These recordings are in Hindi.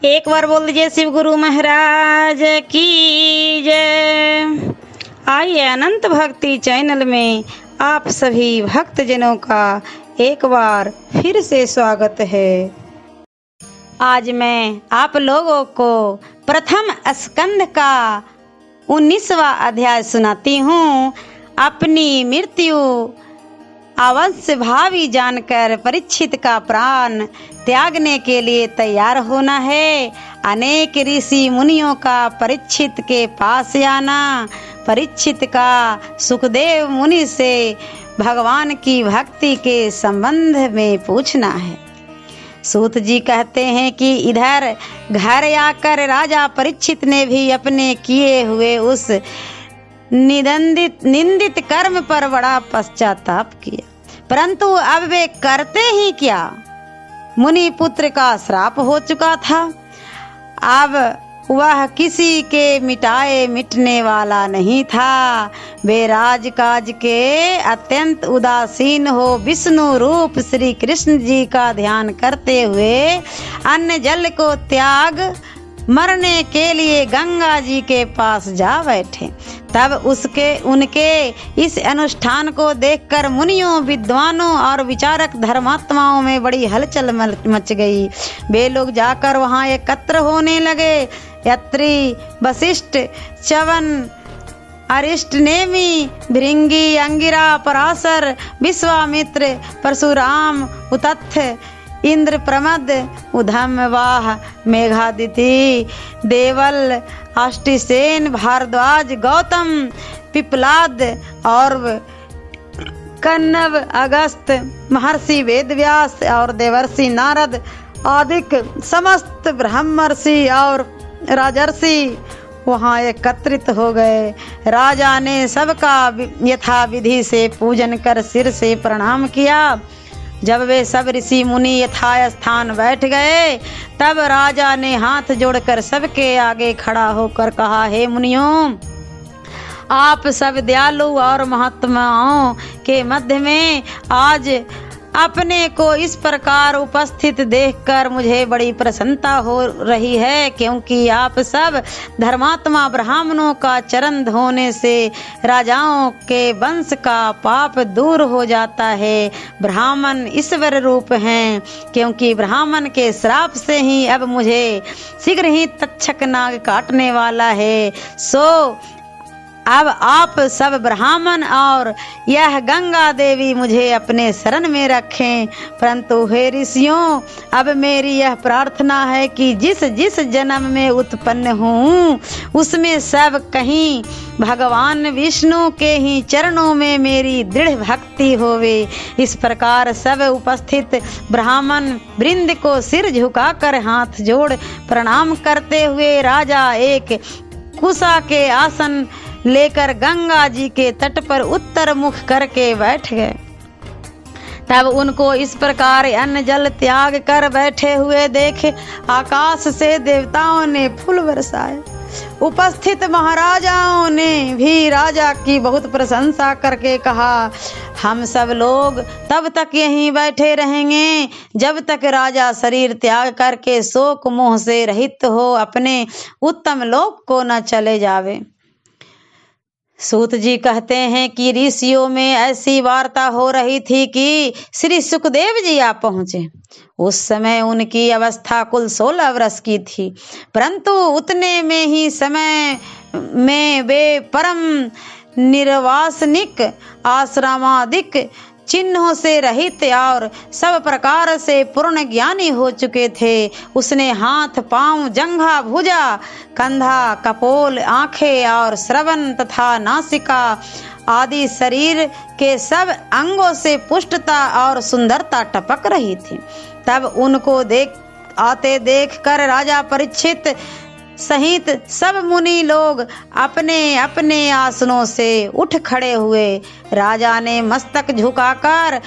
एक बार बोल दीजिए शिव गुरु महाराज की जय। आइए अनंत भक्ति चैनल में आप सभी भक्तजनों का एक बार फिर से स्वागत है। आज मैं आप लोगों को प्रथम स्कंद का 19वां अध्याय सुनाती हूँ। अपनी मृत्यु अवश्य भावी जानकर परीक्षित का प्राण त्यागने के लिए तैयार होना है। अनेक ऋषि मुनियों का परीक्षित के पास आना, परीक्षित का सुखदेव मुनि से भगवान की भक्ति के संबंध में पूछना है। सूत जी कहते हैं कि इधर घर आकर राजा परीक्षित ने भी अपने किए हुए उस निंदित कर्म पर बड़ा पश्चाताप किया, परंतु अब वे करते ही क्या। मुनि पुत्र का श्राप हो चुका था, अब वह किसी के मिटने वाला नहीं था। वे राजकाज के अत्यंत उदासीन हो विष्णु रूप श्री कृष्ण जी का ध्यान करते हुए अन्न जल को त्याग मरने के लिए गंगा जी के पास जा बैठे। तब उनके इस अनुष्ठान को देखकर मुनियों, विद्वानों और विचारक धर्मात्माओं में बड़ी हलचल मच गई। वे लोग जाकर वहां एकत्र होने लगे। यत्री, वशिष्ठ, च्यवन, अरिष्ट नेमि, भृंगी, अंगिरा, पराशर, विश्वामित्र, परशुराम, उतत्थ, इंद्र प्रमद, उधमवाह, मेघादिति, देवल, अष्टिसेन, भारद्वाज, गौतम, पिपलाद और कन्नव, अगस्त, महर्षि वेदव्यास और देवर्षि नारद आदिक समस्त ब्रह्मर्षि और राजर्षि वहाँ एकत्रित हो गए। राजा ने सबका यथा विधि से पूजन कर सिर से प्रणाम किया। जब वे सब ऋषि मुनि यथा स्थान बैठ गए, तब राजा ने हाथ जोड़कर सबके आगे खड़ा होकर कहा, हे मुनियों, आप सब दयालु और महात्माओं के मध्य में आज अपने को इस प्रकार उपस्थित देखकर मुझे बड़ी प्रसन्नता हो रही है, क्योंकि आप सब धर्मात्मा ब्राह्मणों का चरण धोने से राजाओं के वंश का पाप दूर हो जाता है। ब्राह्मण ईश्वर रूप हैं, क्योंकि ब्राह्मण के श्राप से ही अब मुझे शीघ्र ही तक्षक नाग काटने वाला है। सो अब आप सब ब्राह्मण और यह गंगा देवी मुझे अपने शरण में रखें। परंतु हे ऋषियों, अब मेरी यह प्रार्थना है कि जिस जिस जन्म में उत्पन्न हूँ उसमें सब कहीं भगवान विष्णु के ही चरणों में मेरी दृढ़ भक्ति होवे। इस प्रकार सब उपस्थित ब्राह्मण वृंद को सिर झुकाकर हाथ जोड़ प्रणाम करते हुए राजा एक कुशा के आसन लेकर गंगा जी के तट पर उत्तर मुख करके बैठ गए। तब उनको इस प्रकार अन्न जल त्याग कर बैठे हुए देखे आकाश से देवताओं ने फूल बरसाए। उपस्थित महाराजाओं ने भी राजा की बहुत प्रशंसा करके कहा, हम सब लोग तब तक यहीं बैठे रहेंगे जब तक राजा शरीर त्याग करके शोक मोह से रहित हो अपने उत्तम लोक को न चले जावे। सूत जी कहते हैं कि ऋषियों में ऐसी वार्ता हो रही थी कि श्री सुखदेव जी आ पहुंचे। उस समय उनकी अवस्था कुल 16 वर्ष की थी, परंतु उतने में ही समय में वे परम निर्वासनिक, आश्रमादिक चिन्हों से रहित और सब प्रकार से पूर्ण ज्ञानी हो चुके थे। उसने हाथ, पांव, जंघा, भुजा, कंधा, कपोल, आंखें और श्रवण तथा नासिका आदि शरीर के सब अंगों से पुष्टता और सुंदरता टपक रही थी। तब उनको देख कर राजा परीक्षित सहित सब मुनि लोग अपने अपने आसनों से उठ खड़े हुए। राजा ने मस्तक झुकाकर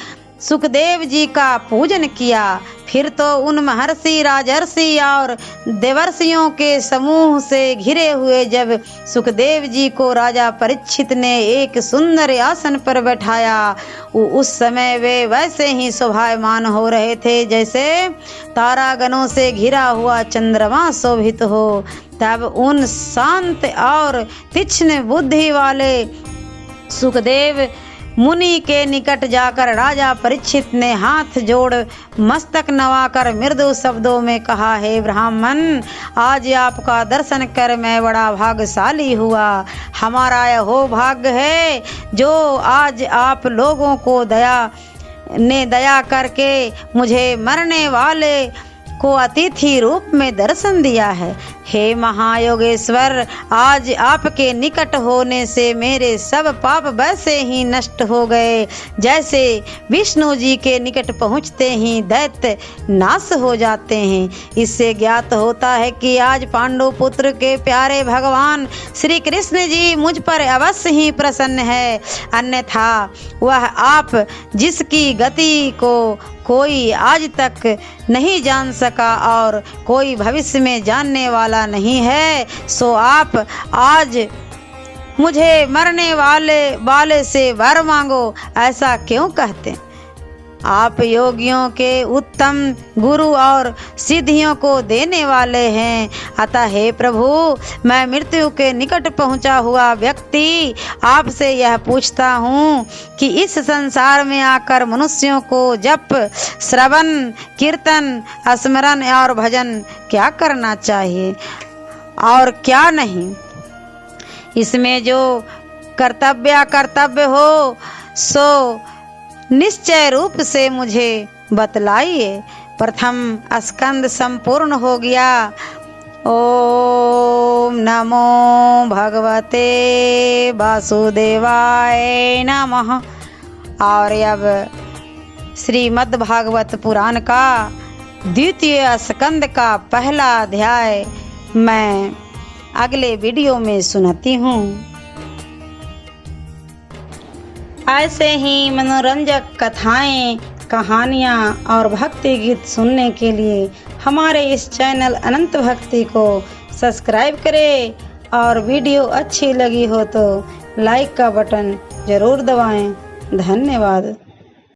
सुखदेव जी का पूजन किया। फिर तो उन महर्षि, राजर्षि और देवर्षियों के समूह से घिरे हुए जब सुखदेव जी को राजा परीक्षित ने एक सुंदर आसन पर बैठाया, उस समय वे वैसे ही शोभायमान हो रहे थे जैसे तारागणों से घिरा हुआ चंद्रमा शोभित हो। तब उन शांत और तीक्ष्ण बुद्धि वाले सुखदेव मुनि के निकट जाकर राजा परीक्षित ने हाथ जोड़ मस्तक नवाकर मृदु शब्दों में कहा, हे ब्राह्मण, आज आपका दर्शन कर मैं बड़ा भाग्यशाली हुआ। हमारा यह भाग्य है जो आज आप लोगों को दया करके मुझे मरने वाले को अतिथि रूप में दर्शन दिया है। हे महायोगेश्वर, आज आपके निकट होने से मेरे सब पाप वैसे ही नष्ट हो गए जैसे विष्णु जी के निकट पहुँचते ही दैत्य नाश हो जाते हैं। इससे ज्ञात होता है कि आज पांडु पुत्र के प्यारे भगवान श्री कृष्ण जी मुझ पर अवश्य ही प्रसन्न है, अन्यथा वह आप जिसकी गति को कोई आज तक नहीं जान सका और कोई भविष्य में जानने वाला नहीं है, सो आप आज मुझे मरने वाले से वर मांगो, ऐसा क्यों कहते हैं? आप योगियों के उत्तम गुरु और सिद्धियों को देने वाले हैं। अतः हे प्रभु, मैं मृत्यु के निकट पहुंचा हुआ व्यक्ति आपसे यह पूछता हूँ कि इस संसार में आकर मनुष्यों को जप, श्रवण, कीर्तन, स्मरण और भजन क्या करना चाहिए और क्या नहीं? इसमें जो कर्तव्य हो सो निश्चय रूप से मुझे बतलाइए। प्रथम स्कंद संपूर्ण हो गया। ओम नमो भगवते वासुदेवाय नमः। और अब श्रीमद् भागवत पुराण का द्वितीय स्कंद का पहला अध्याय मैं अगले वीडियो में सुनाती हूँ। ऐसे ही मनोरंजक कथाएं, कहानियाँ और भक्ति गीत सुनने के लिए हमारे इस चैनल अनंत भक्ति को सब्सक्राइब करें और वीडियो अच्छी लगी हो तो लाइक का बटन जरूर दबाएं। धन्यवाद।